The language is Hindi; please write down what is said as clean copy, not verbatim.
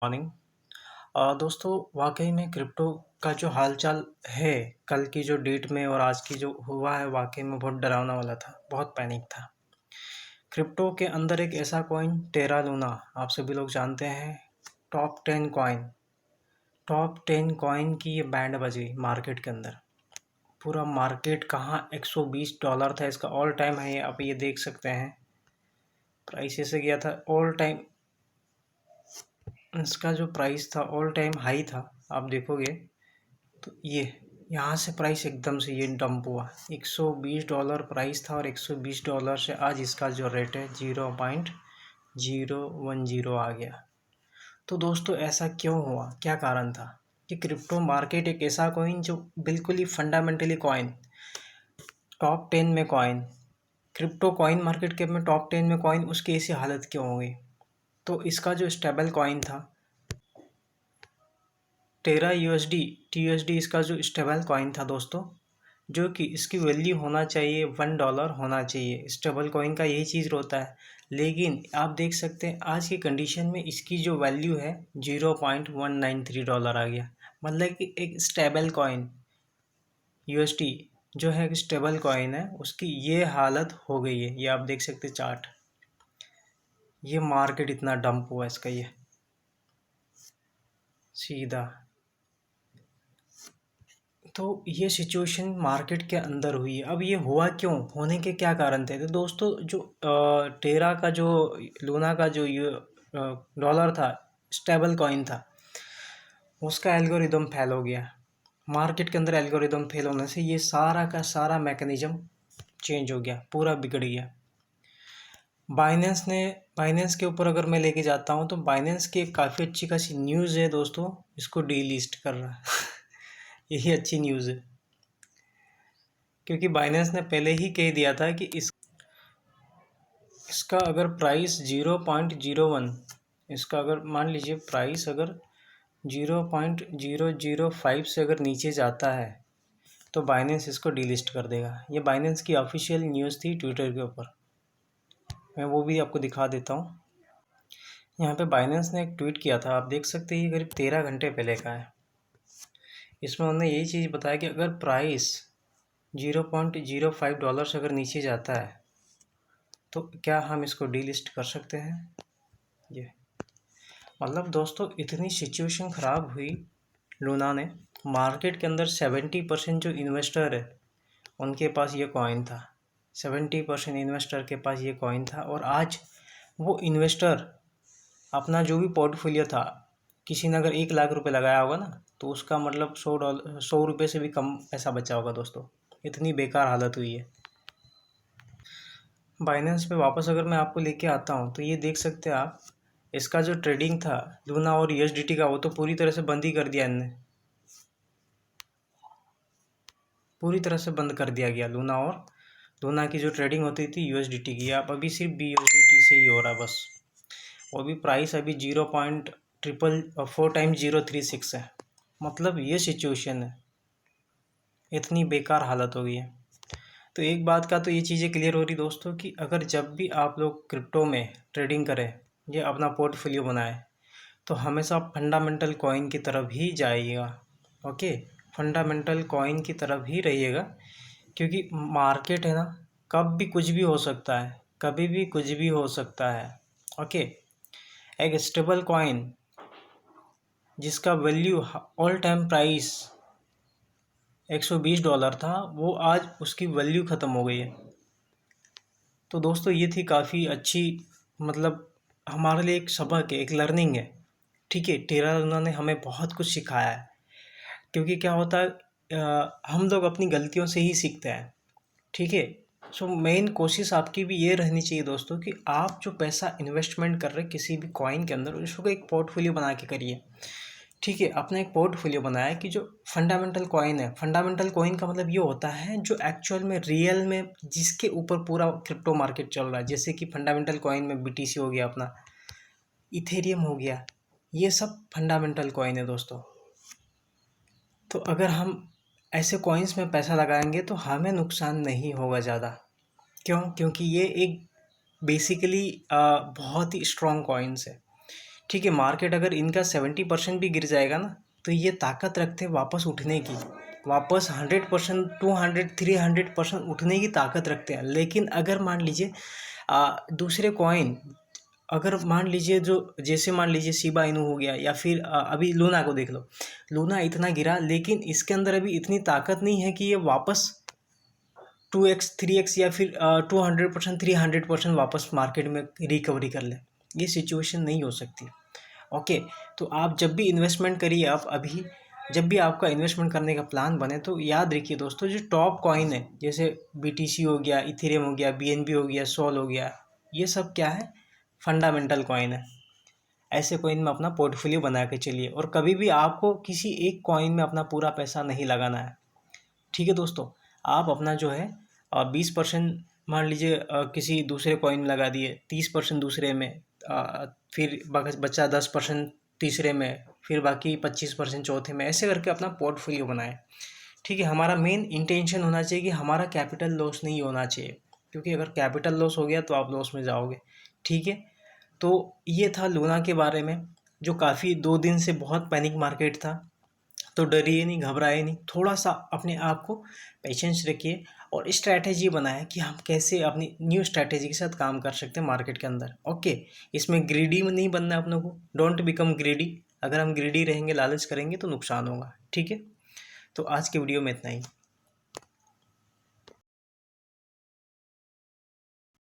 मॉर्निंग। दोस्तों, वाक़ई में क्रिप्टो का जो हाल-चाल है, कल की जो डेट में और आज की जो हुआ है, वाक़ई में बहुत डरावना वाला था, बहुत पैनिक था। क्रिप्टो के अंदर एक ऐसा कॉइन टेरा लूना, आप सभी लोग जानते हैं, टॉप 10 कॉइन, टॉप 10 कॉइन की ये बैंड बज गई मार्केट के अंदर। पूरा मार्केट कहाँ $120 था, इसका ऑल टाइम है, आप ये देख सकते हैं। प्राइस ऐसे गया था ऑल टाइम, इसका जो प्राइस था ऑल टाइम हाई था, आप देखोगे तो ये यहाँ से प्राइस एकदम से ये डंप हुआ। $120 प्राइस था और $120 से आज इसका जो रेट है 0.010 आ गया। तो दोस्तों, ऐसा क्यों हुआ, क्या कारण था कि क्रिप्टो मार्केट एक ऐसा कॉइन जो बिल्कुल ही फंडामेंटली कॉइन, टॉप 10 में कॉइन, क्रिप्टो कॉइन मार्केट के में टॉप 10 में कॉइन, उसकी ऐसी हालत क्यों हो गई। तो इसका जो स्टेबल कॉइन था टेरा यूएसडी, टीयूएसडी, इसका जो स्टेबल कॉइन था दोस्तों, जो कि इसकी वैल्यू होना चाहिए $1 होना चाहिए। स्टेबल कॉइन का यही चीज़ होता है, लेकिन आप देख सकते हैं आज की कंडीशन में इसकी जो वैल्यू है $0.193 आ गया। मतलब कि एक स्टेबल कॉइन यूएसडी जो है, एक स्टेबल कॉइन है, उसकी ये हालत हो गई है। ये आप देख सकते हैं चार्ट, ये मार्केट इतना डंप हुआ इसका, ये सीधा। तो ये सिचुएशन मार्केट के अंदर हुई है। अब ये हुआ क्यों, होने के क्या कारण थे। तो दोस्तों, जो टेरा का जो लूना का जो ये डॉलर था, स्टेबल कॉइन था, उसका एल्गोरिदम फेल हो गया। मार्केट के अंदर एल्गोरिदम फेल होने से ये सारा का सारा मैकेनिज्म चेंज हो गया, पूरा बिगड़ गया। बाइनेंस के ऊपर अगर मैं लेके जाता हूँ तो बाइनेंस की एक काफ़ी अच्छी खासी न्यूज़ है दोस्तों, इसको डीलिस्ट कर रहा है यही अच्छी न्यूज़ है, क्योंकि बाइनेंस ने पहले ही कह दिया था कि इसका अगर प्राइस 0.01, इसका अगर मान लीजिए प्राइस अगर 0.005 से अगर नीचे जाता है तो बाइनेंस इसको डीलिस्ट कर देगा। ये बाइनेंस की ऑफिशियल न्यूज़ थी ट्विटर के ऊपर, मैं वो भी आपको दिखा देता हूँ। यहाँ पे बाइनेंस ने एक ट्वीट किया था, आप देख सकते हैं, ये करीब 13 घंटे पहले का है। इसमें उन्होंने यही चीज़ बताया कि अगर प्राइस $0.05 से अगर नीचे जाता है तो क्या हम इसको डीलिस्ट कर सकते हैं। ये मतलब दोस्तों, इतनी सिचुएशन ख़राब हुई लूना ने, मार्केट के अंदर 70% जो इन्वेस्टर है उनके पास ये कॉइन था, 70% इन्वेस्टर के पास ये कॉइन था। और आज वो इन्वेस्टर अपना जो भी पोर्टफोलियो था, किसी ने अगर 1 लाख रुपए लगाया होगा ना, तो उसका मतलब $100 से भी कम पैसा बचा होगा दोस्तों। इतनी बेकार हालत हुई है। बाइनेंस पे वापस अगर मैं आपको लेके आता हूँ तो ये देख सकते हैं आप, इसका जो ट्रेडिंग था लूना और यूएसडीटी का, वो तो पूरी तरह से बंद ही कर दिया इनने, पूरी तरह से बंद कर दिया गया। लूना की जो ट्रेडिंग होती थी यूएसडीटी की, अब अभी सिर्फ BUSDT से ही हो रहा है बस। वो भी प्राइस अभी 0.4x036 है। मतलब ये सिचुएशन है, इतनी बेकार हालत हो गई है। तो एक बात का तो ये चीज़ें क्लियर हो रही दोस्तों कि अगर जब भी आप लोग क्रिप्टो में ट्रेडिंग करें या अपना पोर्टफोलियो बनाएं तो हमेशा फंडामेंटल कॉइन की तरफ ही जाइएगा। ओके, फंडामेंटल कॉइन की तरफ ही रहिएगा, क्योंकि मार्केट है ना, कब भी कुछ भी हो सकता है, कभी भी कुछ भी हो सकता है। ओके, एक स्टेबल कॉइन जिसका वैल्यू ऑल टाइम प्राइस $120 था, वो आज उसकी वैल्यू ख़त्म हो गई है। तो दोस्तों, ये थी काफ़ी अच्छी, मतलब हमारे लिए एक सबक है, एक लर्निंग है। ठीक है, टेरा लूना ने हमें बहुत कुछ सिखाया है, क्योंकि क्या होता है, हम लोग अपनी गलतियों से ही सीखते हैं। ठीक है, सो मेन कोशिश आपकी भी ये रहनी चाहिए दोस्तों कि आप जो पैसा इन्वेस्टमेंट कर रहे हैं किसी भी कॉइन के अंदर, उसको एक पोर्टफोलियो बना के करिए। ठीक है, अपना एक पोर्टफोलियो बनाया कि जो फंडामेंटल कॉइन है, फंडामेंटल कॉइन का मतलब ये होता है जो एक्चुअल में रियल में जिसके ऊपर पूरा क्रिप्टो मार्केट चल रहा है। जैसे कि फंडामेंटल कॉइन में BTC हो गया, अपना इथेरियम हो गया, ये सब फंडामेंटल कॉइन है दोस्तों। तो अगर हम ऐसे कॉइन्स में पैसा लगाएंगे तो हमें नुकसान नहीं होगा ज़्यादा। क्यों? क्योंकि ये एक बेसिकली बहुत ही स्ट्रॉन्ग कॉइन्स है। ठीक है, मार्केट अगर इनका 70% भी गिर जाएगा ना, तो ये ताकत रखते हैं वापस उठने की, वापस 100%, 200, 300% उठने की ताकत रखते हैं। लेकिन अगर मान लीजिए दूसरे कॉइन, अगर मान लीजिए जो, जैसे मान लीजिए शिबा इनू हो गया, या फिर अभी लूना को देख लो, लूना इतना गिरा, लेकिन इसके अंदर अभी इतनी ताकत नहीं है कि ये वापस 2x 3x या फिर 200%, 300% वापस मार्केट में रिकवरी कर ले। ये सिचुएशन नहीं हो सकती। ओके, तो आप जब भी इन्वेस्टमेंट करिए, आप अभी जब भी आपका इन्वेस्टमेंट करने का प्लान बने, तो याद रखिए दोस्तों, जो टॉप कॉइन है, जैसे BTC हो गया, इथेरियम हो गया, BNB हो गया, सोल हो गया, ये सब क्या है, फंडामेंटल कॉइन है। ऐसे कॉइन में अपना पोर्टफोलियो बना के चलिए, और कभी भी आपको किसी एक कॉइन में अपना पूरा पैसा नहीं लगाना है। ठीक है दोस्तों, आप अपना जो है 20% मान लीजिए किसी दूसरे कॉइन में लगा दिए, 30% दूसरे में, फिर बचा 10% तीसरे में, फिर बाकी 25% चौथे में, ऐसे करके अपना पोर्टफोलियो बनाएं। ठीक है, हमारा मेन इंटेंशन होना चाहिए कि हमारा कैपिटल लॉस नहीं होना चाहिए, क्योंकि अगर कैपिटल लॉस हो गया तो आप लॉस में जाओगे। ठीक है, तो ये था लूना के बारे में, जो काफ़ी 2 दिन से बहुत पैनिक मार्केट था। तो डरिए नहीं, घबराए नहीं, थोड़ा सा अपने आप को पेशेंस रखिए, और स्ट्रैटेजी बनाएं कि हम कैसे अपनी न्यू स्ट्रैटेजी के साथ काम कर सकते हैं मार्केट के अंदर। ओके, इसमें ग्रीडी में नहीं बनना है अपनों को, डोंट बिकम ग्रीडी। अगर हम ग्रीडी रहेंगे, लालच करेंगे, तो नुकसान होगा। ठीक है, तो आज के वीडियो में इतना ही।